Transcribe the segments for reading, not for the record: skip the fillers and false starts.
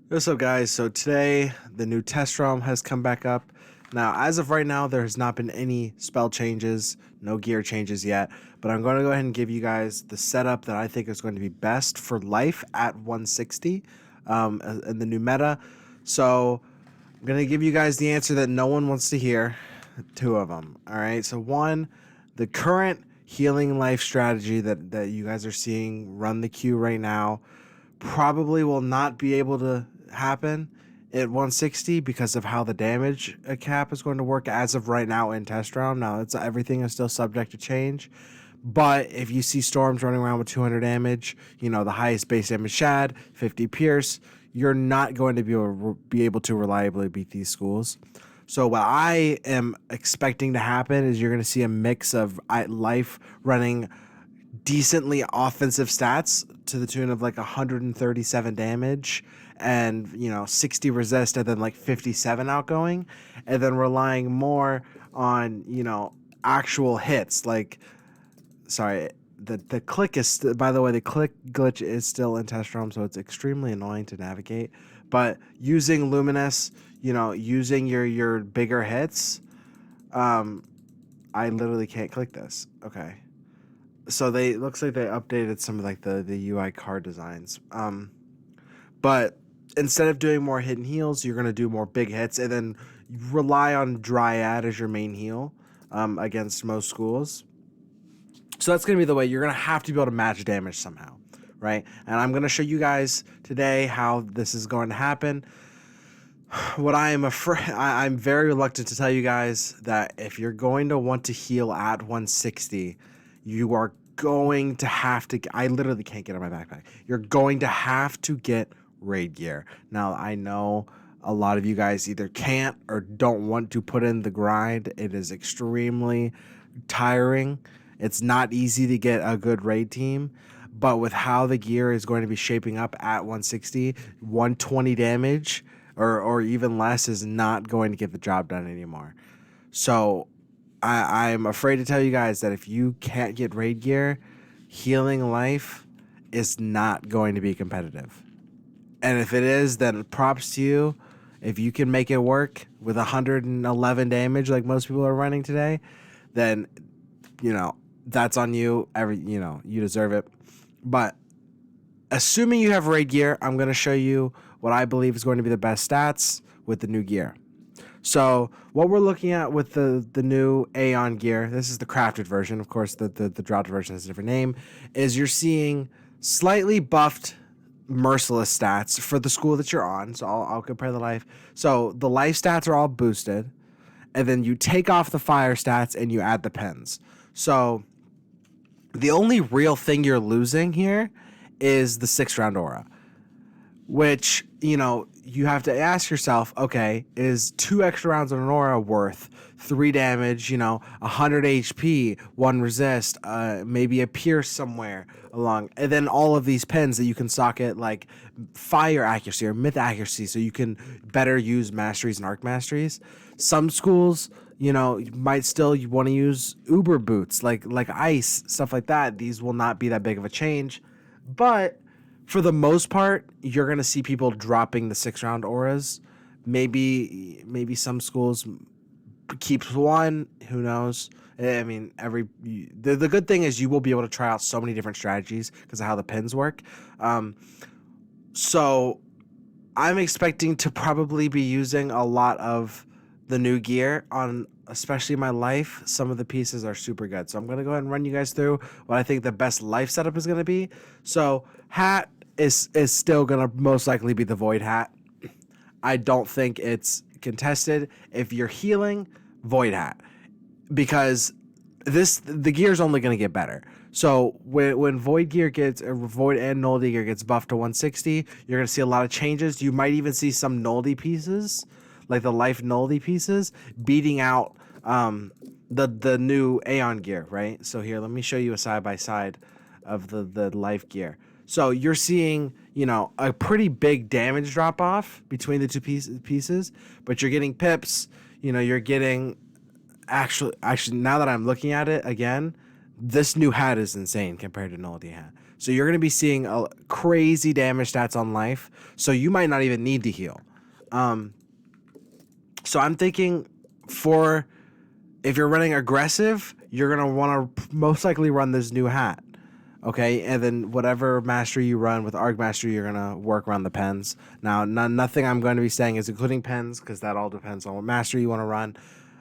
What's up, guys? So today the new test ROM has come back up. Now, as of right now, there has not been any spell changes, no gear changes yet, but I'm going to go ahead and give you guys the setup that I think is going to be best for life at 160 in the new meta. So I'm going to give you guys the answer that no one wants to hear, two of them. All right, so one, the current healing life strategy that you guys are seeing run the queue right now probably will not be able to happen at 160 because of how the damage cap is going to work as of right now in test round. Now, everything is still subject to change, but if you see storms running around with 200 damage, the highest base damage shad, 50 pierce, you're not going to be able to reliably beat these schools. So what I am expecting to happen is you're going to see a mix of life running decently offensive stats to the tune of like 137 damage and 60 resist and then like 57 outgoing, and then relying more on actual hits. Like, sorry, the click is by the way, the click glitch is still in test realm, so it's extremely annoying to navigate, but using luminous, using your bigger hits. I literally can't click this. Okay, so looks like they updated some of like the UI card designs. But instead of doing more hit and heals, you're gonna do more big hits and then rely on Dryad as your main heal against most schools. So that's gonna be the way you're gonna have to be able to match damage somehow, right? And I'm gonna show you guys today how this is going to happen. What I am afraid, I'm very reluctant to tell you guys that if you're going to want to heal at 160, you are going to have to. I literally can't get on my backpack. You're going to have to get raid gear. Now, I know a lot of you guys either can't or don't want to put in the grind. It is extremely tiring. It's not easy to get a good raid team. But with how the gear is going to be shaping up at 160, 120 damage or even less is not going to get the job done anymore. So I'm afraid to tell you guys that if you can't get raid gear, healing life is not going to be competitive. And if it is, then props to you. If you can make it work with 111 damage like most people are running today, then that's on you. You deserve it. But assuming you have raid gear, I'm going to show you what I believe is going to be the best stats with the new gear. So what we're looking at with the new Aeon gear, this is the crafted version. Of course, the dropped version has a different name, is you're seeing slightly buffed merciless stats for the school that you're on. So I'll compare the life. So the life stats are all boosted, and then you take off the fire stats and you add the pens. So the only real thing you're losing here is the 6th round aura, which, you have to ask yourself, okay, is 2 extra rounds on an aura worth 3 damage, 100 HP, 1 resist, maybe a pierce somewhere along, and then all of these pens that you can socket like fire accuracy or myth accuracy so you can better use masteries and arc masteries. Some schools, might still want to use uber boots like ice, stuff like that. These will not be that big of a change, but for the most part, you're going to see people dropping the 6 round auras. Maybe some schools keeps 1. Who knows? I mean, the good thing is you will be able to try out so many different strategies because of how the pins work. So I'm expecting to probably be using a lot of the new gear on especially my life. Some of the pieces are super good. So I'm going to go ahead and run you guys through what I think the best life setup is going to be. So hat is still going to most likely be the void hat. I don't think it's contested. If you're healing, void hat, because the gear is only going to get better. So when void gear gets void and nullity gear gets buffed to 160, you're going to see a lot of changes. You might even see some nullity pieces, like the life nullity pieces, beating out the new Aeon gear, right? So here, let me show you a side by side of the life gear. So you're seeing, a pretty big damage drop off between the two pieces, but you're getting pips. You're getting actually now that I'm looking at it again, this new hat is insane compared to nullity hat. So you're going to be seeing a crazy damage stats on life. So you might not even need to heal. So I'm thinking for if you're running aggressive, you're going to want to most likely run this new hat. Okay, and then whatever mastery you run with Arc Mastery, you're going to work around the pens. Now, nothing I'm going to be saying is including pens, because that all depends on what mastery you want to run.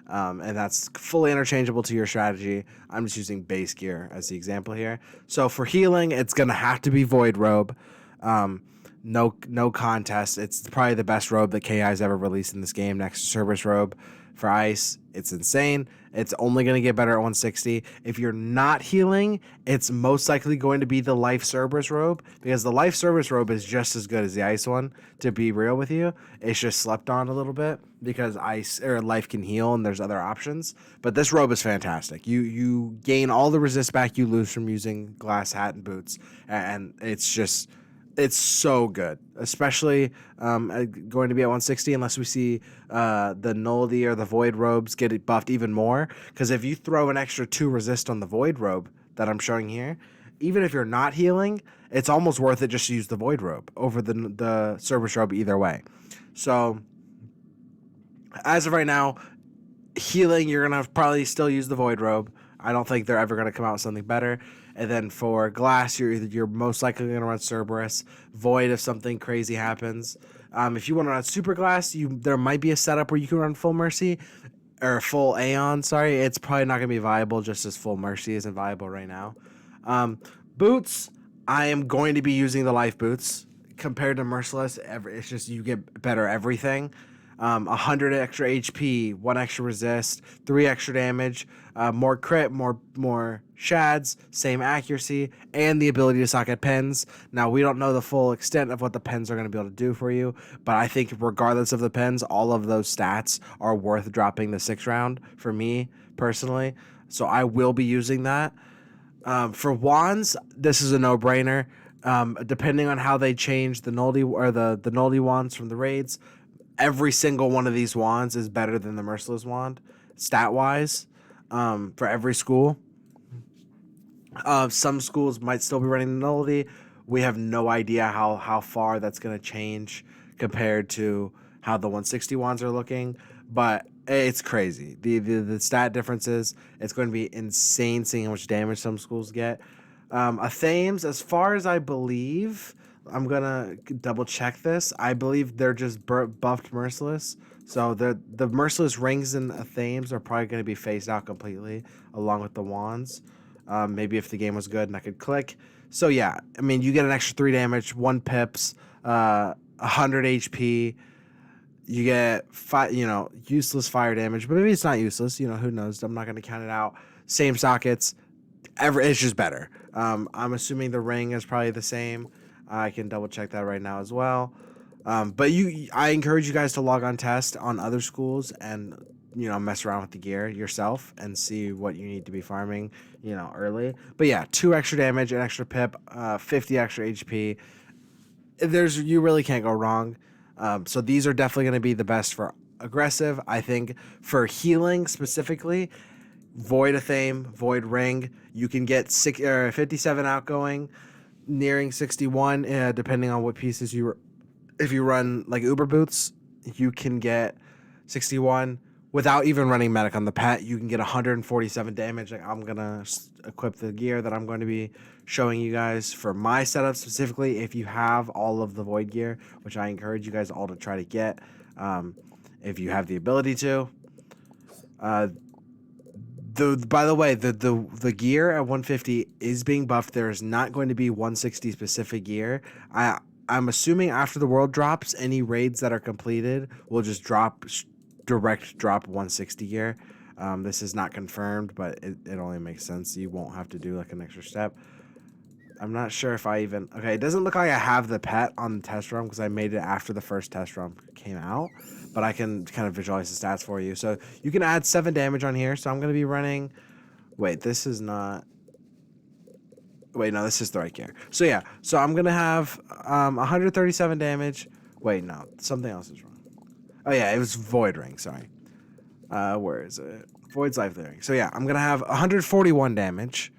And that's fully interchangeable to your strategy. I'm just using base gear as the example here. So for healing, it's going to have to be Void Robe. No contest. It's probably the best robe that KI's ever released in this game, next to Cerberus Robe. For ice, it's insane. It's only going to get better at 160. If you're not healing, it's most likely going to be the Life Cerberus Robe, because the Life Cerberus Robe is just as good as the ice one, to be real with you. It's just slept on a little bit because ice or life can heal and there's other options. But this robe is fantastic. You gain all the resist back you lose from using glass hat and boots, and it's so good, especially going to be at 160 unless we see the nullity or the void robes get it buffed even more. Because if you throw an extra 2 resist on the void robe that I'm showing here, even if you're not healing, it's almost worth it just to use the void robe over the Cerberus robe either way. So as of right now, healing, you're going to probably still use the void robe. I don't think they're ever going to come out with something better. And then for glass, you're most likely going to run Cerberus. Void if something crazy happens. If you want to run super glass, there might be a setup where you can run full mercy or full Aeon. Sorry, it's probably not going to be viable, just as full mercy isn't viable right now. Boots, I am going to be using the life boots compared to Merciless. It's just you get better everything. 100 extra HP, 1 extra resist, 3 extra damage, more crit, more shads, same accuracy, and the ability to socket pens. Now, we don't know the full extent of what the pens are going to be able to do for you, but I think regardless of the pens, all of those stats are worth dropping the 6th round for me personally. So I will be using that. For wands, this is a no-brainer. Depending on how they change the nullity or the nullity wands from the raids, every single one of these wands is better than the Merciless wand, stat-wise, for every school. Some schools might still be running the nullity. We have no idea how far that's going to change compared to how the 160 wands are looking, but it's crazy. The stat differences, it's going to be insane seeing how much damage some schools get. Athames, as far as I believe, I'm gonna double check this. I believe they're just buffed Merciless. So the Merciless rings and Athames are probably going to be phased out completely along with the wands. Maybe if the game was good and I could click. So yeah, I mean, you get an extra 3 damage, 1 pips, 100 HP. You get useless fire damage, but maybe it's not useless. Who knows? I'm not going to count it out. Same sockets. It's just better. I'm assuming the ring is probably the same. I can double check that right now as well. But I encourage you guys to log on test on other schools and mess around with the gear yourself and see what you need to be farming early. But yeah, 2 extra damage, an extra pip, 50 extra HP. You really can't go wrong. So these are definitely going to be the best for aggressive. I think for healing specifically, Void Athame, Void Ring, you can get 57 outgoing, nearing 61, depending on what pieces if you run like Uber Boots, you can get 61 without even running Medic on the pet. You can get 147 damage. I'm going to equip the gear that I'm going to be showing you guys for my setup specifically. If you have all of the Void gear, which I encourage you guys all to try to get, if you have the ability to. By the way, the gear at 150 is being buffed. There is not going to be 160 specific gear. I'm assuming after the world drops, any raids that are completed will just direct drop 160 gear. This is not confirmed, but it only makes sense. You won't have to do like an extra step. I'm not sure if okay, it doesn't look like I have the pet on the test run because I made it after the first test run came out, but I can kind of visualize the stats for you. So you can add 7 damage on here. So I'm going to be running, this is no, this is the right gear. So yeah, so I'm going to have 137 damage. No, something else is wrong. Oh yeah, it was Void Ring, sorry. Where is it? Void's Life Ring. So yeah, I'm going to have 141 damage.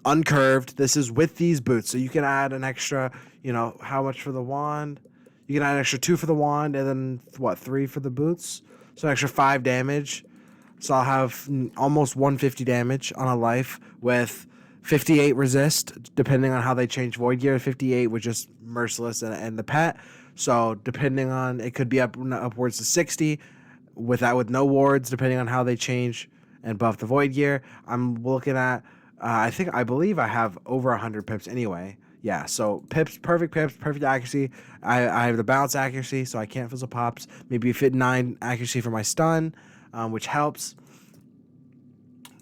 uncurved. This is with these boots, so you can add an extra, how much for the wand? You can add an extra 2 for the wand, and then what, 3 for the boots? So an extra 5 damage. So I'll have almost 150 damage on a life with 58 resist, depending on how they change Void Gear. 58 with just Merciless and the pet. So depending on, it could be upwards to 60 with no wards, depending on how they change and buff the Void Gear. I'm looking at, I believe I have over 100 pips anyway. Yeah, so pips, perfect accuracy. I have the bounce accuracy, so I can't fizzle pops. Maybe fit 9 accuracy for my stun, which helps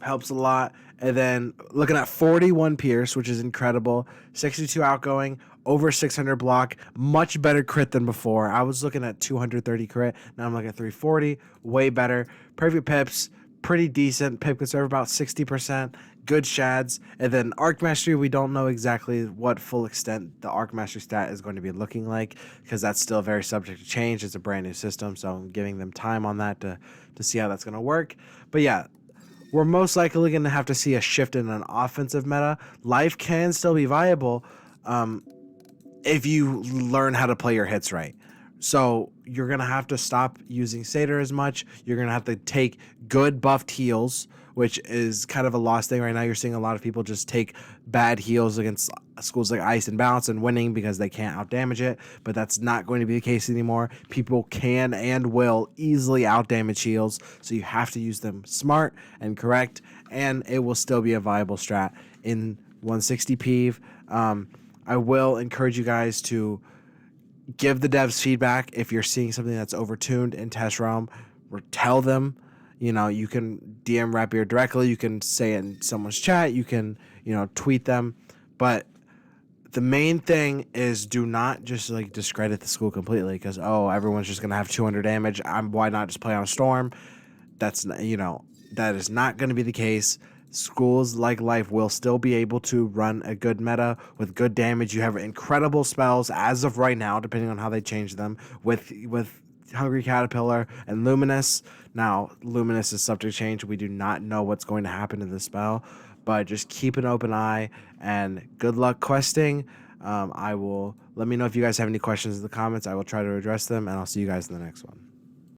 a lot. And then looking at 41 pierce, which is incredible. 62 outgoing, over 600 block, much better crit than before. I was looking at 230 crit, now I'm looking at 340, way better. Perfect pips, pretty decent. Pip can serve about 60%. Good shads. And then Arc Mastery, we don't know exactly what full extent the Arc Mastery stat is going to be looking like, because that's still very subject to change. It's a brand new system, so I'm giving them time on that to see how that's going to work. But yeah, we're most likely going to have to see a shift in an offensive meta. Life can still be viable if you learn how to play your hits right. So you're going to have to stop using Satyr as much. You're going to have to take good buffed heals, which is kind of a lost thing right now. You're seeing a lot of people just take bad heals against schools like Ice and Balance and winning because they can't outdamage it, but that's not going to be the case anymore. People can and will easily outdamage heals, so you have to use them smart and correct, and it will still be a viable strat in 160 PEV. I will encourage you guys to give the devs feedback if you're seeing something that's overtuned in Test Realm, or tell them. You can DM Rapier directly, you can say it in someone's chat, you can, tweet them. But the main thing is, do not just discredit the school completely because, everyone's just going to have 200 damage. Why not just play on a Storm? That is not going to be the case. Schools like Life will still be able to run a good meta with good damage. You have incredible spells as of right now, depending on how they change them, with Hungry Caterpillar and Luminous. Now, Luminous is subject to change. We do not know what's going to happen to this spell, but just keep an open eye and good luck questing. Let me know if you guys have any questions in the comments. I will try to address them, and I'll see you guys in the next one.